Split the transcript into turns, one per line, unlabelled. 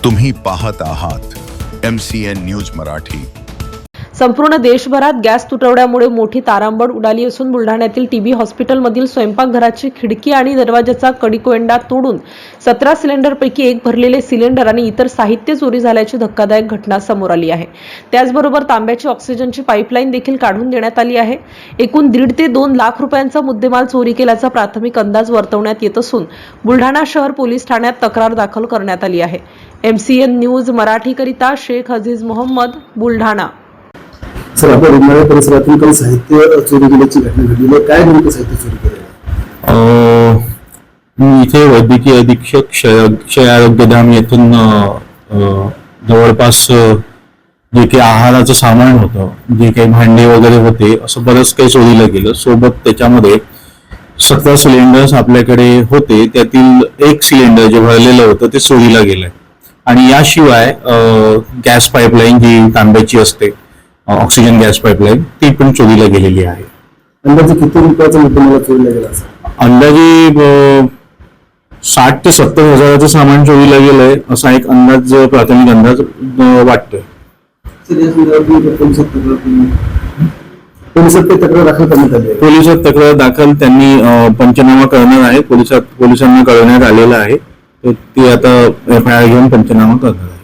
तुम्ही पाहत आहात MCN न्यूज मराठी।
संपूर्ण देशभरात गॅस तुटवड्यामुळे मोठी तारांबळ उडाली असून बुलढाण्यातील टीबी हॉस्पिटलमधील स्वयंपाकघराची खिडकी आणि दरवाजाचा कडीकोंडा तोडून 17 सिलेंडरपैकी एक भरलेले सिलेंडर आणि इतर साहित्य चोरी झाल्याची धक्कादायक घटना समोर आली आहे। त्याचबरोबर तांब्याची ऑक्सिजनची पाईपलाईन देखील काढून देण्यात आली आहे। एकूण 1.5 ते 2 लाख रुपयांचा मुद्देमाल चोरी केल्याचा प्राथमिक अंदाज वर्तवण्यात येत असून बुलढाणा शहर पोलीस ठाण्यात तक्रार दाखल करण्यात आली आहे। MCN न्यूज मराठीकरिता शेख अजीज मोहम्मद, बुलढाणा।
सर, आपल्या रुग्णालय परिसरातून काही साहित्य चोरी गेल्याची घटना घडली आहे। काय नेमकं साहित्य चोरी केलं?
मी इथे वैद्यकीय अधीक्षक क्षय आरोग्यधाम येथून जवळपास जे काही आहाराचं सामान होतं, जे काही भांडे वगैरे होते, असं बरंच काही चोरीला गेलं। सोबत त्याच्यामध्ये 17 सिलेंडर्स आपल्याकडे होते, त्यातील एक सिलेंडर जे भरलेलं होतं ते चोरीला गेलंय। आणि याशिवाय गॅस पाईपलाईन जी तांब्याची असते, ऑक्सिजन गॅस पाईपलाईन, ती पण चोरीला गेलेली आहे।
अंदाजे किती रुपयाचा मुद्देमाल चोरीला गेला असेल?
अंदाजे 60 ते 70 हजाराचं सामान चोरीला गेलंय, असा एक अंदाज, प्राथमिक अंदाज वाटतोय।
पोलिसात तक्रार दाखल करण्यात आली आहे?
पोलिसात तक्रार दाखल त्यांनी पंचनामा करणार आहे, पोलिसांना कळवण्यात आलेलं आहे। ते आता FIR घेऊन पंचनामा करणार आहे।